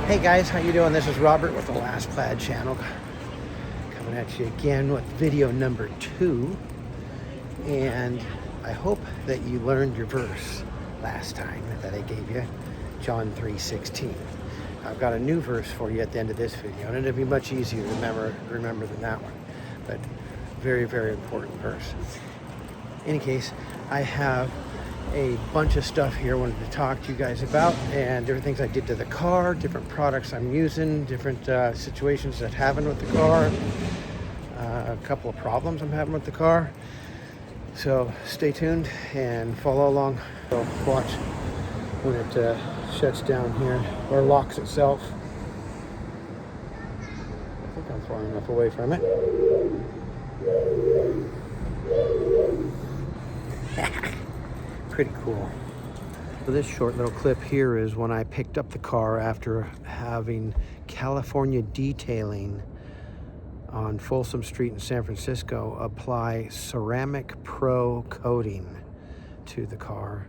Hey guys, how you doing? This is Robert with the Last Plaid channel, coming at you again with video number 2. And I hope that you learned your verse last time that I gave you, John 3:16. I've got a new verse for you at the end of this video, and it'll be much easier to remember than that one. But very, very important verse. In any case, I have a bunch of stuff here I wanted to talk to you guys about, and different things I did to the car, different products I'm using, different situations that happened with the car, a couple of problems I'm having with the car. So stay tuned and follow along. So watch when it shuts down here or locks itself. I think I'm far enough away from it. Pretty cool. So this short little clip here is when I picked up the car after having California Detailing on Folsom Street in San Francisco apply Ceramic Pro coating to the car.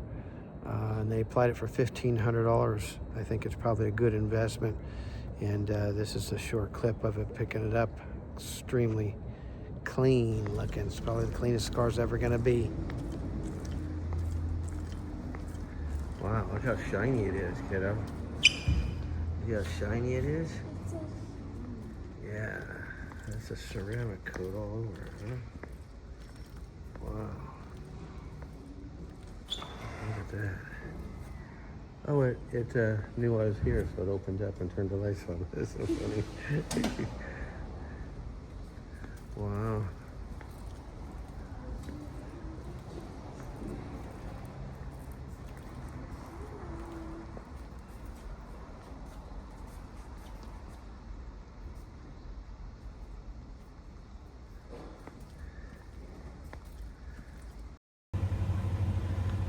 And they applied it for $1,500. I think it's probably a good investment. And this is a short clip of it picking it up. Extremely clean looking. It's probably the cleanest car's ever gonna be. Wow, look how shiny it is, kiddo. See how shiny it is? Yeah, that's a ceramic coat all over it, huh? Wow. Look at that. Oh, it knew I was here, so it opened up and turned the lights on. That's so funny. Wow.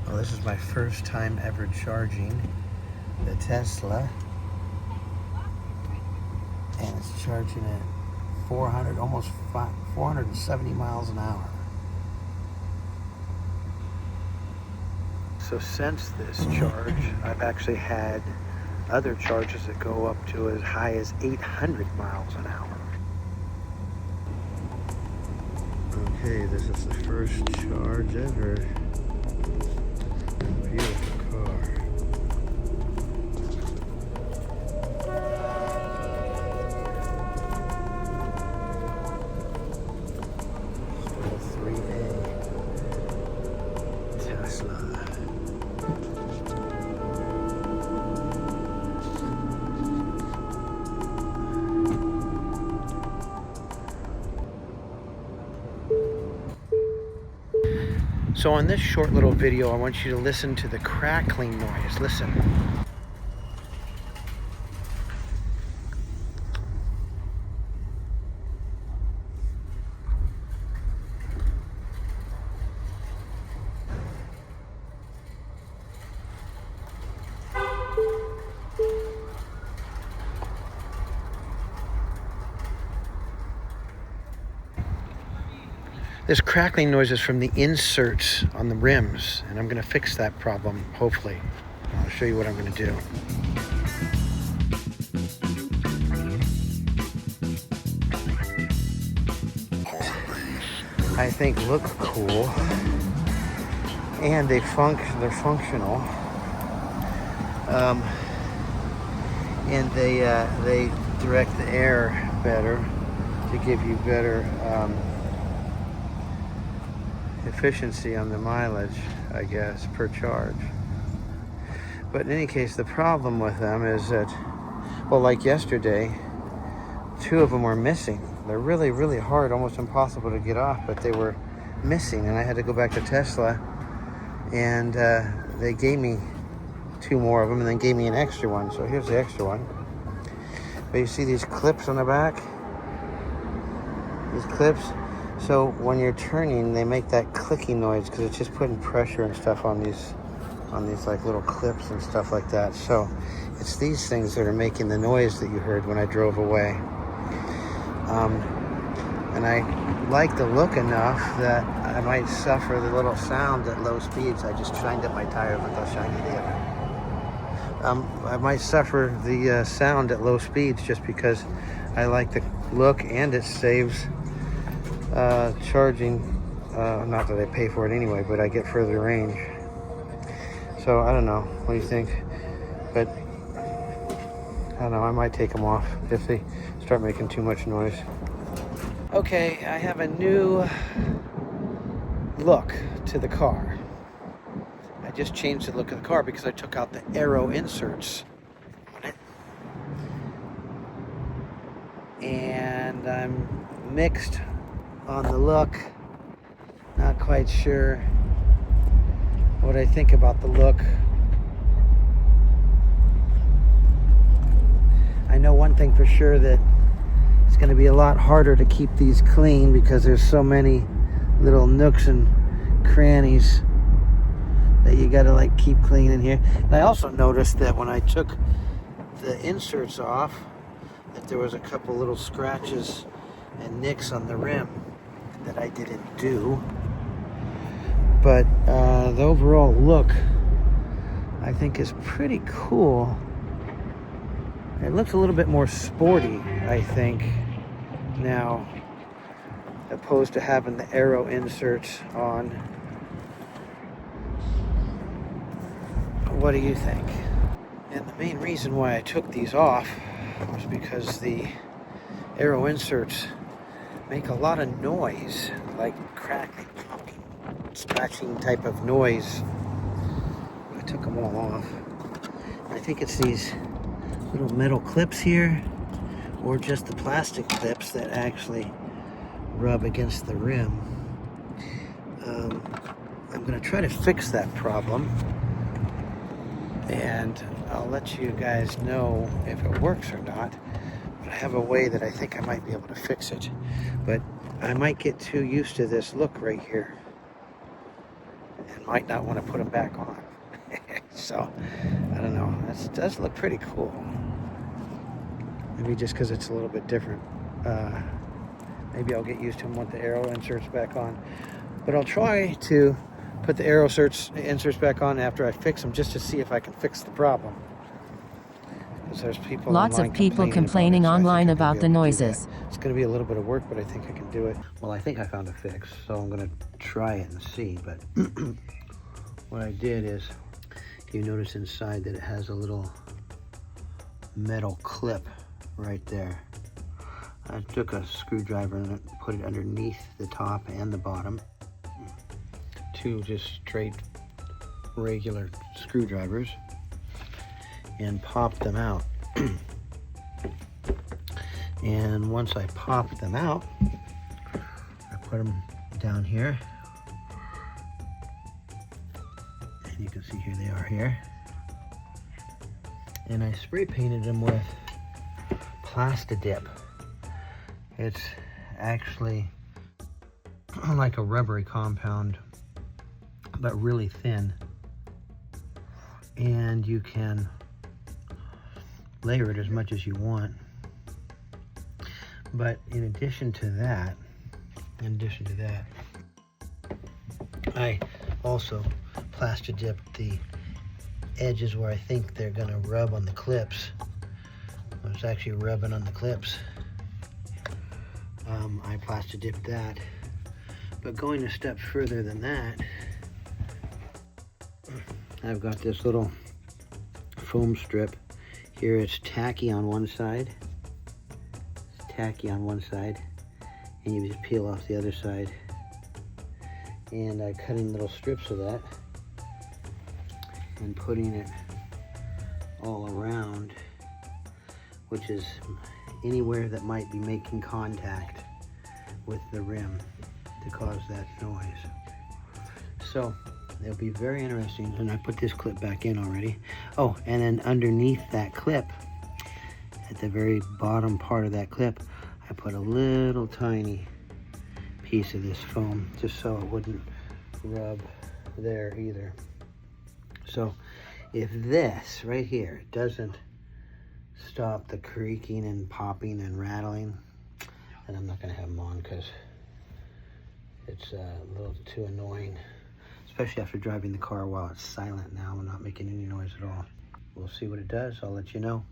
Well, this is my first time ever charging the Tesla, and it's charging at 470 miles an hour. So since this charge, I've actually had other charges that go up to as high as 800 miles an hour. Okay, this is the first charge ever. Beautiful car. Still 3A Tesla. So on this short little video, I want you to listen to the crackling noise. Listen. This crackling noise is from the inserts on the rims, and I'm going to fix that problem, hopefully. I'll show you what I'm going to do. I think look cool, and they're functional, and they direct the air better to give you better efficiency on the mileage, I guess, per charge. But in any case, the problem with them is that, well, like yesterday, 2 of them were missing. They're really, really hard, almost impossible to get off, but they were missing, and I had to go back to Tesla, and they gave me 2 more of them, and then gave me an extra one. So here's the extra one. But you see these clips on the back? These clips? So when you're turning, they make that clicking noise because it's just putting pressure and stuff on these like little clips and stuff like that. So it's these things that are making the noise that you heard when I drove away. And I like the look enough that I might suffer the little sound at low speeds. I just shined up my tires. Look how shiny they are. I might suffer the sound at low speeds just because I like the look, and it saves charging. Not that I pay for it anyway, but I get further range. So I don't know. What do you think? But I don't know. I might take them off if they start making too much noise. Okay, I have a new look to the car. I just changed the look of the car because I took out the arrow inserts on it. And I'm mixed on the look. Not quite sure what I think about the look. I know one thing for sure, that it's going to be a lot harder to keep these clean because there's so many little nooks and crannies that you got to like keep clean in here. And I also noticed that when I took the inserts off, that there was a couple little scratches and nicks on the rim that I didn't do. But the overall look, I think, is pretty cool. It looks a little bit more sporty, I think, now, opposed to having the arrow inserts on. What do you think? And the main reason why I took these off was because the arrow inserts make a lot of noise, like cracking, popping, scratching type of noise. I took them all off. I think it's these little metal clips here, or just the plastic clips that actually rub against the rim. I'm going to try to fix that problem, and I'll let you guys know if it works or not. But I have a way that I think I might be able to fix it. But I might get too used to this look right here and might not want to put them back on. So, I don't know. It does look pretty cool. Maybe just because it's a little bit different. Maybe I'll get used to them with the arrow inserts back on. But I'll try to put the arrow inserts back on after I fix them, just to see if I can fix the problem. Because there's people Lots of people complaining online about the noises. It's going to be a little bit of work, but I think I can do it. Well, I think I found a fix, so I'm going to try it and see. But what I did is, you notice inside that it has a little metal clip right there. I took a screwdriver and put it underneath the top and the bottom. Two just straight regular screwdrivers, and popped them out. And once I popped them out, I put them down here. And you can see here they are here. And I spray painted them with Plastidip. It's actually like a rubbery compound, but really thin. And you can layer it as much as you want. But in addition to that, I also Plastidip the edges where I think they're gonna rub on the clips. I was actually rubbing on the clips. I Plastidip that. But going a step further than that, I've got this little foam strip here. It's tacky on one side. And you just peel off the other side. And I'm cutting little strips of that and putting it all around, which is anywhere that might be making contact with the rim to cause that noise. So it'll be very interesting. And I put this clip back in already. Oh, and then underneath that clip, at the very bottom part of that clip, I put a little tiny piece of this foam just so it wouldn't rub there either. So if this right here doesn't stop the creaking and popping and rattling, then I'm not going to have them on, because it's a little too annoying, especially after driving the car while it's silent now and not making any noise at all. we'll see what it does. I'll let you know.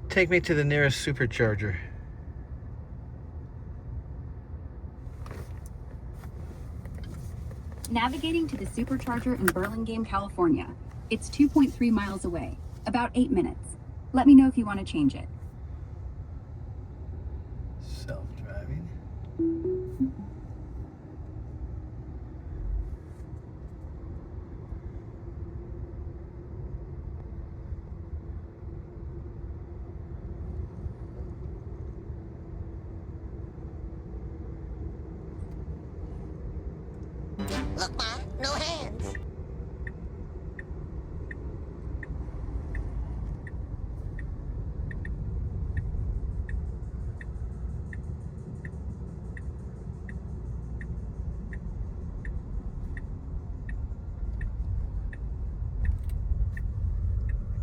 Take me to the nearest supercharger. Navigating to the supercharger in Burlingame, California. It's 2.3 miles away, about 8 minutes. Let me know if you want to change it. Self-driving. Look, Ma, no hands.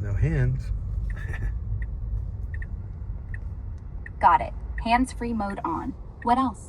No hands. Got it. Hands-free mode on. What else?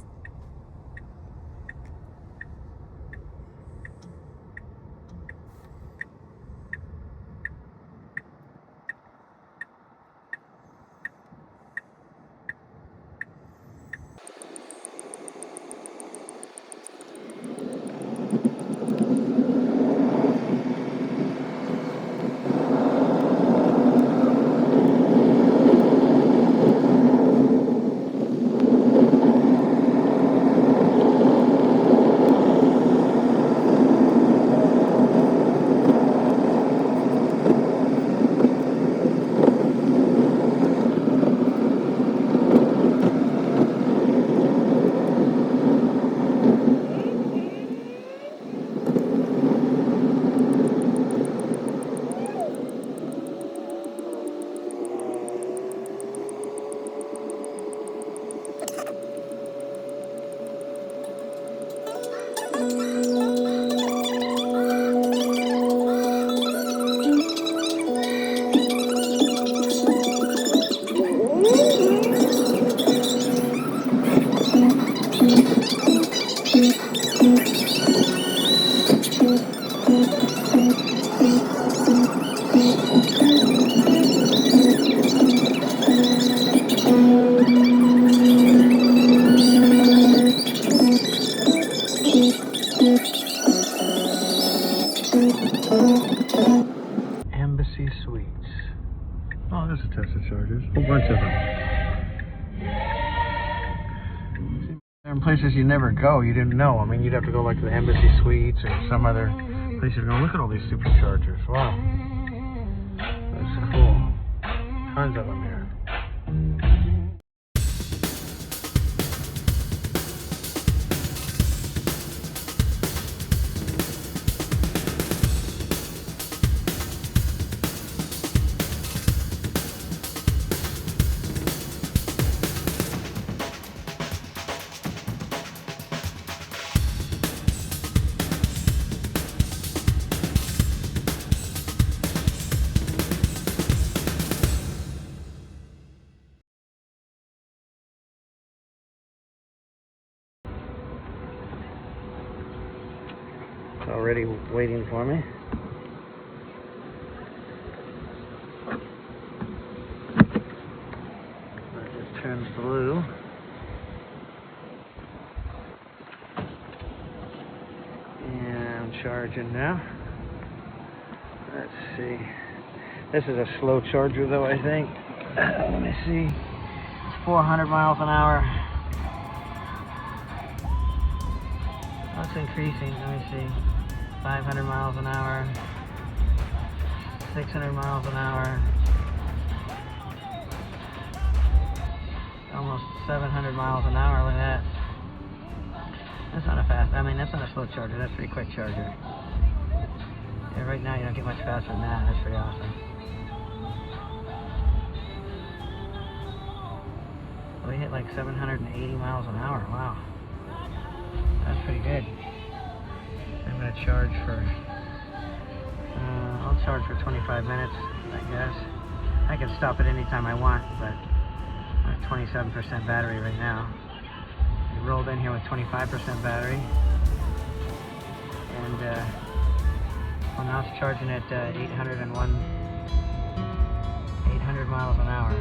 Embassy Suites. Oh, there's a Tesla chargers. A whole bunch of them. There are places you never go, you didn't know. I mean, you'd have to go like to the Embassy Suites or some other place. You go, look at all these superchargers. Wow. That's cool. Tons of them here. It's already waiting for me. It just turns blue. And I'm charging now. Let's see. This is a slow charger though, I think. Let me see. It's 400 miles an hour. That's increasing. Let me see. 500 miles an hour. 600 miles an hour. Almost 700 miles an hour. Look at that. That's not a fast. I mean, that's not a slow charger. That's a pretty quick charger. Yeah, right now you don't get much faster than that. That's pretty awesome. We hit like 780 miles an hour. Wow. That's pretty good. I'm going to charge for, I'll charge for 25 minutes, I guess. I can stop at any time I want, but I'm at 27% battery right now. We rolled in here with 25% battery. And, well, now it's charging at 800 miles an hour.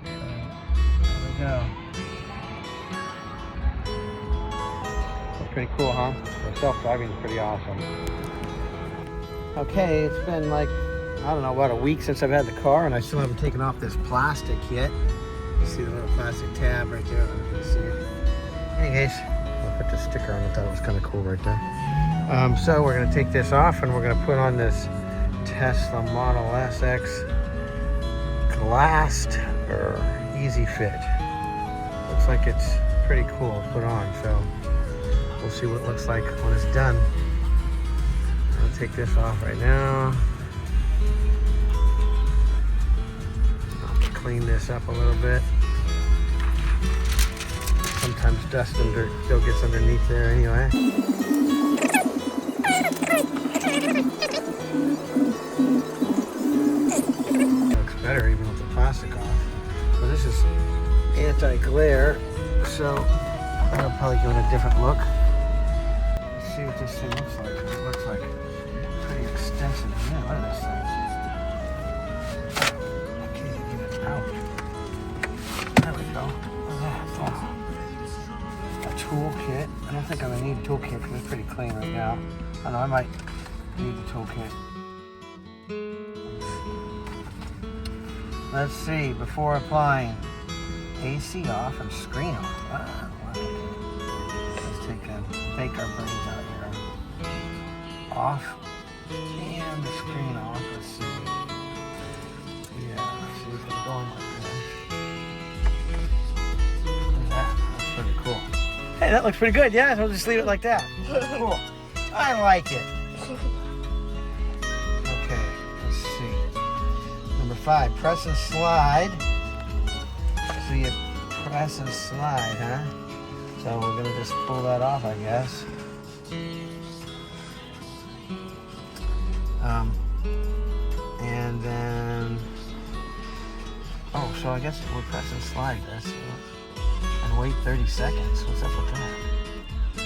There we go. That's pretty cool, huh? The self-driving is pretty awesome. Okay, it's been like, I don't know, about a week since I've had the car, and I still haven't taken off this plastic yet. You see the little plastic tab right there? I don't know if you can see it. Anyways, I'll put the sticker on. I thought it was kind of cool right there. So we're going to take this off, and we're going to put on this Tesla Model SX glassed or easy fit. Looks like it's pretty cool to put on, so we'll see what it looks like when it's done. I'll take this off right now. I'll clean this up a little bit. Sometimes dust and dirt still gets underneath there anyway. Looks better even with the plastic off. But this is anti-glare, so I'll probably give it a different look. Let's see what this thing looks like. It looks like pretty extensive. Yeah, look at this thing. I can't even get it out. There we go. Look at that. Oh. A toolkit. I don't think I'm gonna need a toolkit because it's pretty clean right now. I don't know, I might need the toolkit. Let's see, before applying, AC off and screen off. Wow. Let's take our brains out here. Off and the screen off. Let's see. Yeah, let's see if it's going like that. Look at that. That's pretty cool. Hey, that looks pretty good. Yeah, so we'll just leave it like that. Cool. I like it. Okay, let's see. Number 5, press and slide. So you press and slide, huh? So we're gonna just pull that off, I guess. And then, oh, so I guess we'll press and slide this and wait 30 seconds. What's up with that? I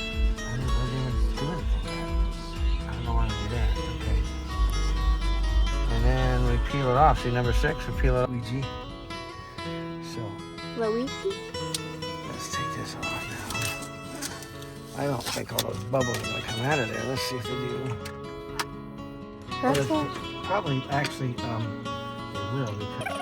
didn't even do anything yet. I don't know why I do that. Okay. And then we peel it off. See, number 6, we peel it off. Luigi. So. Luigi? Let's take this off now. I don't think all those bubbles are gonna come out of there. Let's see if they do. Probably actually, they will because.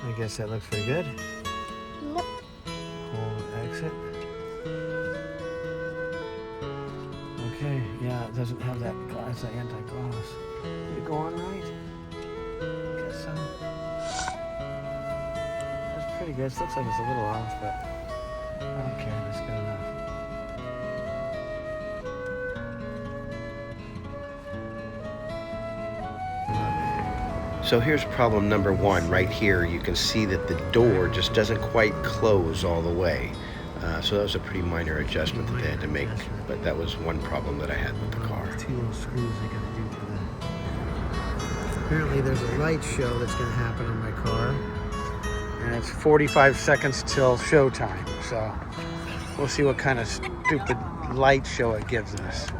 I guess that looks pretty good. Nope. Hold exit. Okay, yeah, it doesn't have that glass, that anti-gloss. Did it go on right? Guess so. That's pretty good. It looks like it's a little off, but I don't care. That's good enough. So here's problem number 1 right here. You can see that the door just doesn't quite close all the way. So that was a pretty minor adjustment that they had to make, but that was one problem that I had with the car. 2 little screws I gotta do for that. Apparently there's a light show that's gonna happen in my car, and it's 45 seconds till showtime. So we'll see what kind of stupid light show it gives us.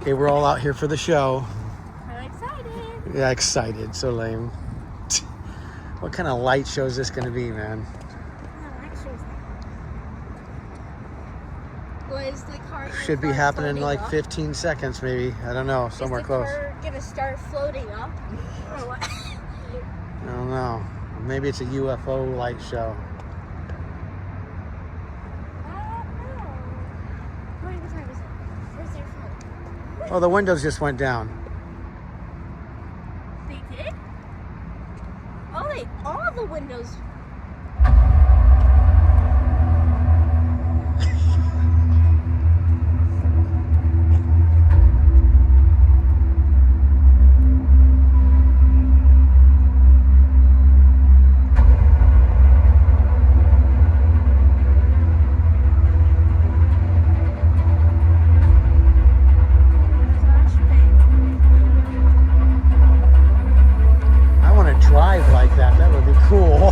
Okay, we're all out here for the show. I'm excited. Yeah, excited. So lame. What kind of light show is this going to be, man? Well, is the car Should be happening in like 15 seconds, maybe. I don't know. Somewhere close. Is the car gonna start floating up? Or what? I don't know. Maybe it's a UFO light show. I don't know. Oh, the windows just went down. They did? Oh, all the windows. Drive like that. That would be cool. The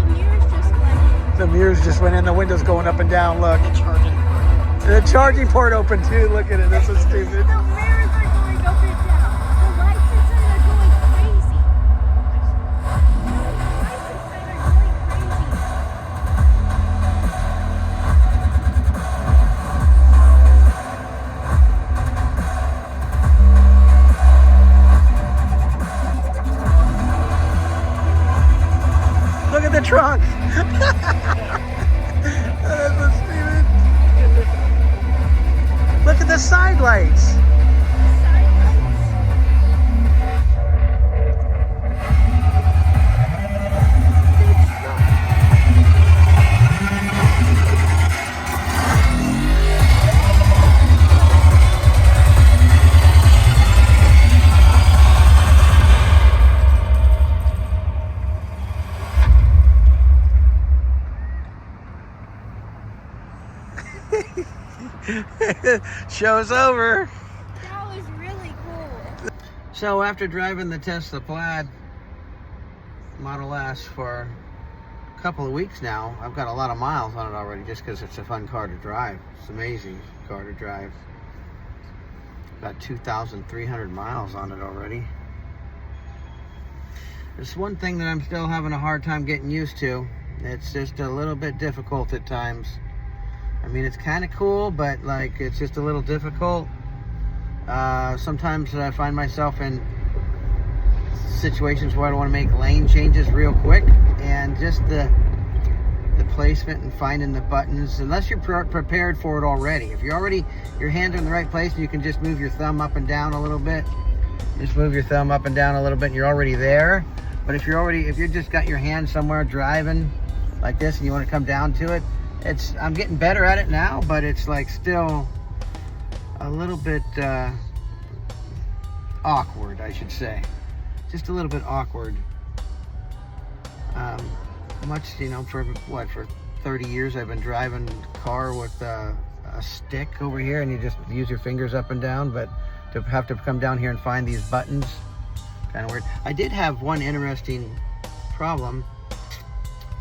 mirrors just went in. The mirrors just went in. The windows going up and down. Look. The charging port open too. Look at it. This is stupid. The mirrors are going up and down. The lights inside are going crazy. The lights inside are going Look at the trunk. That's so stupid. Look at the side lights. Show's over. That was really cool. So after driving the Tesla Plaid Model S for a couple of weeks now, I've got a lot of miles on it already just because it's a fun car to drive. It's an amazing car to drive. Got 2,300 miles on it already. There's one thing that I'm still having a hard time getting used to. It's just a little bit difficult at times. I mean, it's kind of cool, but like it's just a little difficult. Sometimes I find myself in situations where I don't want to make lane changes real quick, and just the placement and finding the buttons, unless you're prepared for it already. If you're already, your hands are in the right place, and you can just move your thumb up and down a little bit. Just move your thumb up and down a little bit, and you're already there. But if you're just got your hand somewhere driving like this, and you want to come down to it, I'm getting better at it now, but it's like still a little bit awkward, I should say. Just a little bit awkward. For 30 years I've been driving a car with a stick over here, and you just use your fingers up and down, but to have to come down here and find these buttons, kind of weird. I did have one interesting problem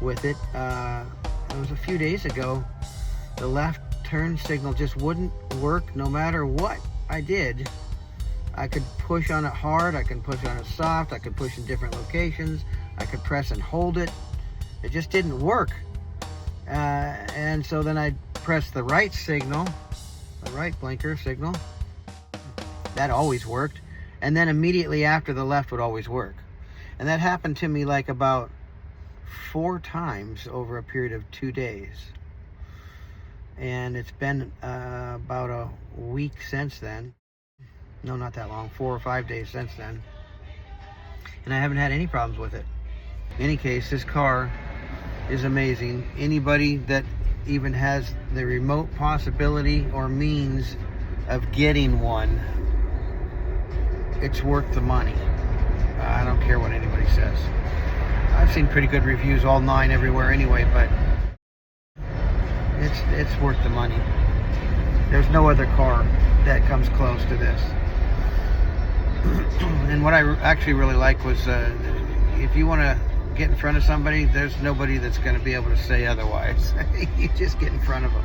with it. It was a few days ago. The left turn signal just wouldn't work no matter what I did. I could push on it hard, I could push on it soft, I could push in different locations, I could press and hold it. It just didn't work. And so then I pressed the right signal, the right blinker signal. That always worked. And then immediately after, the left would always work. And that happened to me like about 4 times over a period of 2 days. And it's been about a week since then. No, not that long, 4 or 5 days since then. And I haven't had any problems with it. In any case, this car is amazing. Anybody that even has the remote possibility or means of getting one, it's worth the money. I don't care what anybody says. I've seen pretty good reviews, all 9 everywhere anyway, but it's worth the money. There's no other car that comes close to this. And what I actually really like was, if you want to get in front of somebody, there's nobody that's going to be able to say otherwise. You just get in front of them.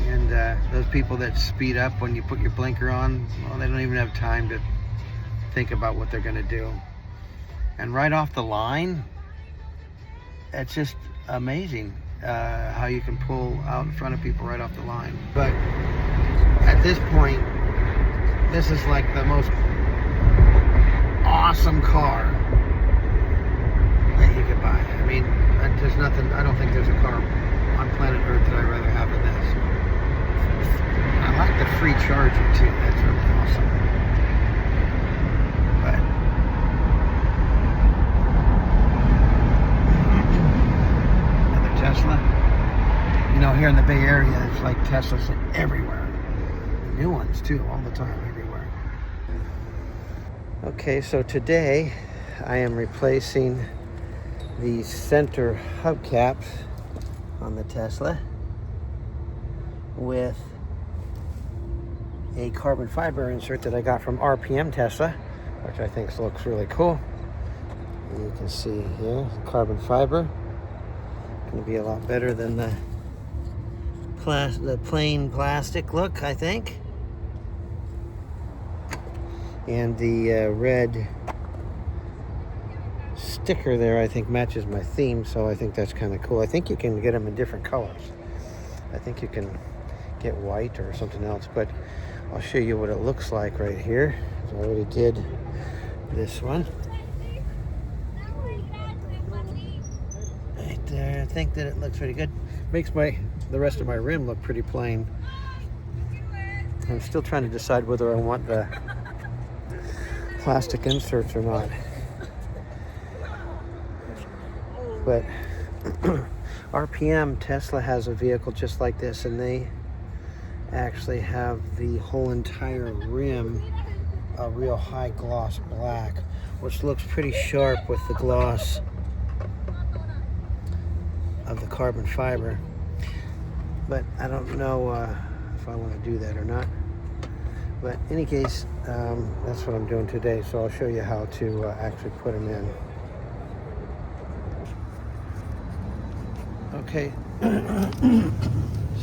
And those people that speed up when you put your blinker on, well, they don't even have time to think about what they're going to do. And right off the line, it's just amazing how you can pull out in front of people right off the line. But at this point, this is like the most awesome car that you could buy. I mean, there's nothing, I don't think there's a car on planet Earth that I'd rather have than this. I like the free charging too. That's really awesome. But another Tesla. You know, here in the Bay Area, it's like Teslas everywhere. New ones too, all the time, everywhere. Okay, so today I am replacing the center hubcaps on the Tesla with a carbon fiber insert that I got from RPMtesla, which I think looks really cool. You can see here, carbon fiber. Going to be a lot better than the plain plastic look, I think. And the red sticker there, I think, matches my theme, so I think that's kind of cool. I think you can get them in different colors. I think you can get white or something else, but I'll show you what it looks like right here. So I already did this one. Right there, I think that it looks pretty good. Makes the rest of my rim look pretty plain. I'm still trying to decide whether I want the plastic inserts or not. But RPMtesla has a vehicle just like this, and they actually have the whole entire rim a real high gloss black, which looks pretty sharp with the gloss of the carbon fiber. But I don't know if I want to do that or not. But in any case, that's what I'm doing today, so I'll show you how to actually put them in. Okay,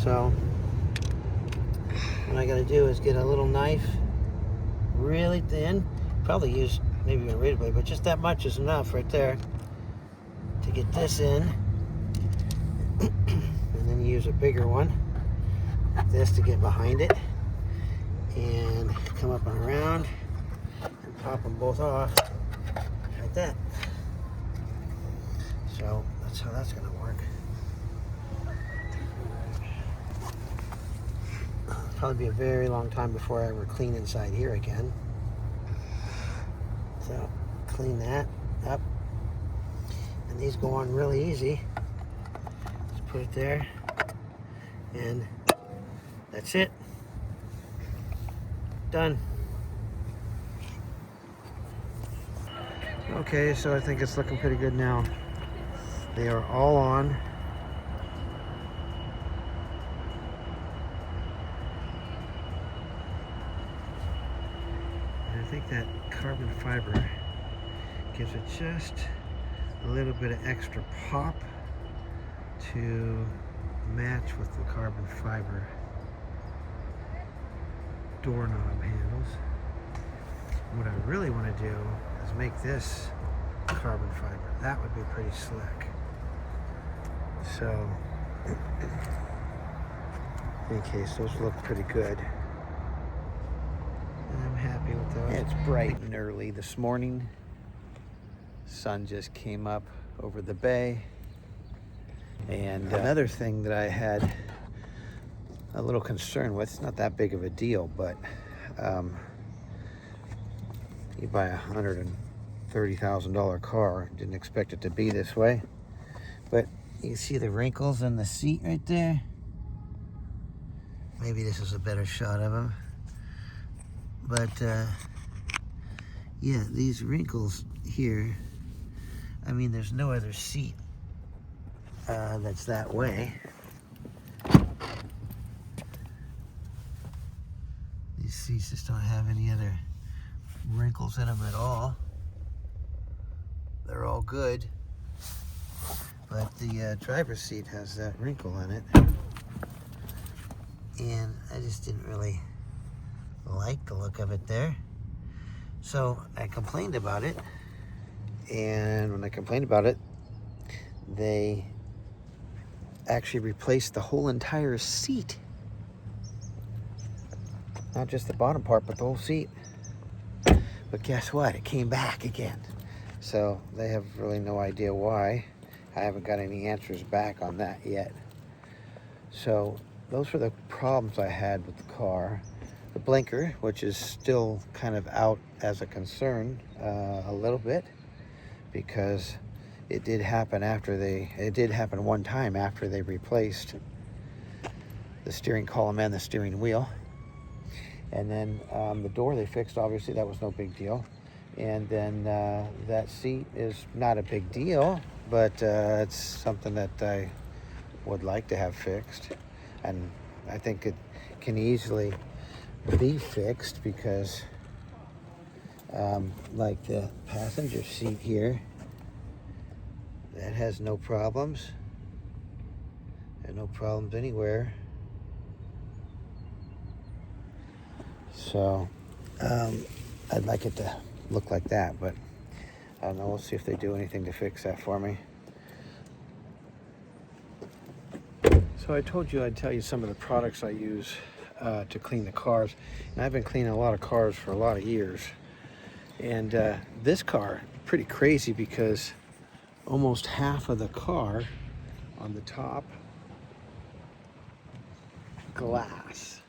so what I gotta do is get a little knife, really thin, probably use maybe a razor blade, but just that much is enough right there to get this in, and then use a bigger one, like this, to get behind it, and come up and around, and pop them both off, like that. So that's how that's gonna work. Probably be a very long time before I ever clean inside here again. So clean that up, and these go on really easy. Just put it there, and that's it. Done. Okay, so I think it's looking pretty good now. They are all on. I think that carbon fiber gives it just a little bit of extra pop to match with the carbon fiber doorknob handles. What I really want to do is make this carbon fiber. That would be pretty slick. So, in any case, those look pretty good. I'm happy with those. It's bright and early this morning. Sun just came up over the bay. And another thing that I had a little concern with, it's not that big of a deal, but you buy a $130,000 car, didn't expect it to be this way. But you see the wrinkles in the seat right there? Maybe this is a better shot of them. But yeah, these wrinkles here, I mean, there's no other seat that's that way. These seats just don't have any other wrinkles in them at all. They're all good. But the driver's seat has that wrinkle in it. And I just didn't really like the look of it there. So I complained about it. And when I complained about it, they actually replaced the whole entire seat. Not just the bottom part, but the whole seat. But guess what? It came back again. So they have really no idea why. I haven't got any answers back on that yet. So those were the problems I had with the car. The blinker, which is still kind of out as a concern a little bit, because it did happen one time after they replaced the steering column and the steering wheel. And then the door they fixed, obviously that was no big deal. And then that seat is not a big deal, but it's something that I would like to have fixed. And I think it can easily be fixed because like the passenger seat here, that has no problems. And no problems anywhere. So I'd like it to look like that, but I don't know. We'll see if they do anything to fix that for me. So I told you I'd tell you some of the products I use to clean the cars, and I've been cleaning a lot of cars for a lot of years. And this car, pretty crazy, because almost half of the car on the top, glass,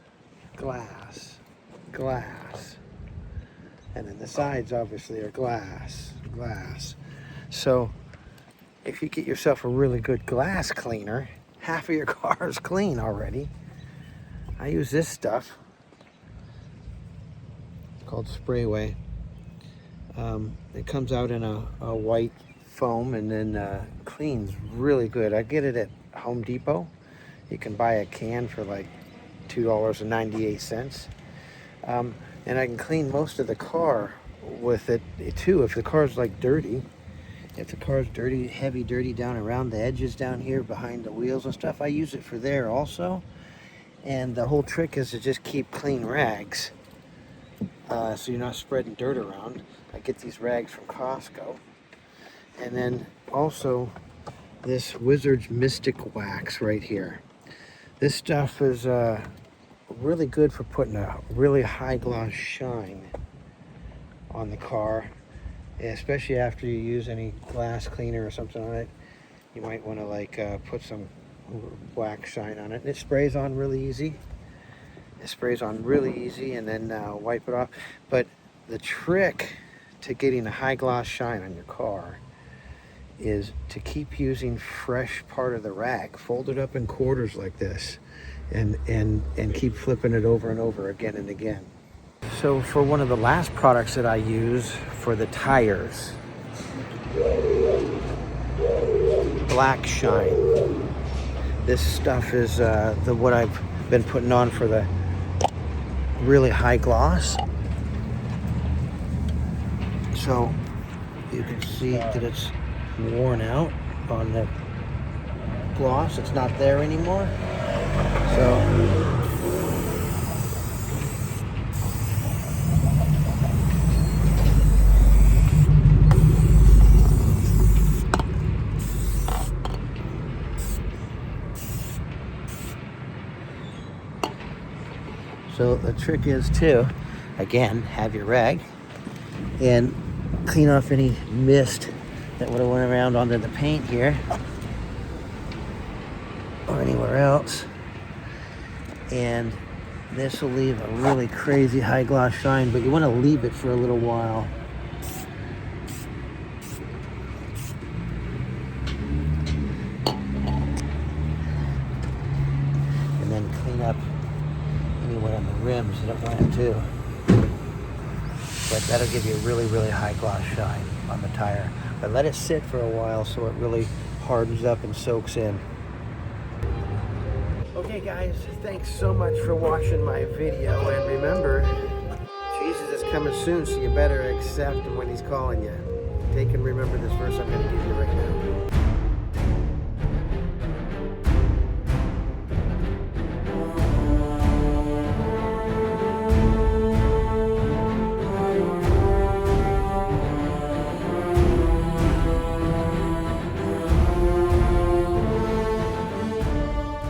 and then the sides obviously are glass. So if you get yourself a really good glass cleaner, half of your car is clean already. I use this stuff. It's called Sprayway. It comes out in a white foam and then cleans really good. I get it at Home Depot. You can buy a can for like $2.98. And I can clean most of the car with it too. If the car's like dirty, if the car's dirty, heavy dirty down around the edges down here behind the wheels and stuff, I use it for there also. And the whole trick is to just keep clean rags, so you're not spreading dirt around. I get these rags from Costco. And then also this Wizard's Mystic Wax right here. This stuff is really good for putting a really high gloss shine on the car, especially after you use any glass cleaner or something on it. You might want to like put some wax shine on it, and it sprays on really easy. And then wipe it off. But the trick to getting a high gloss shine on your car is to keep using fresh part of the rag, fold it up in quarters like this, and keep flipping it over and over again and again. So for one of the last products that I use for the tires, Black Shine. This stuff is what I've been putting on for the really high gloss. So you can see that it's worn out on the gloss. It's not there anymore. So the trick is to, again, have your rag and clean off any mist that would have went around onto the paint here or anywhere else. And this will leave a really crazy high gloss shine, but you want to leave it for a little while. And then clean up anywhere on the rims that it went to. But that'll give you a really, really high gloss shine on the tire. But let it sit for a while so it really hardens up and soaks in. Okay guys, thanks so much for watching my video, and remember, Jesus is coming soon, so you better accept him when he's calling you. Take and remember this verse I'm going to give you right now.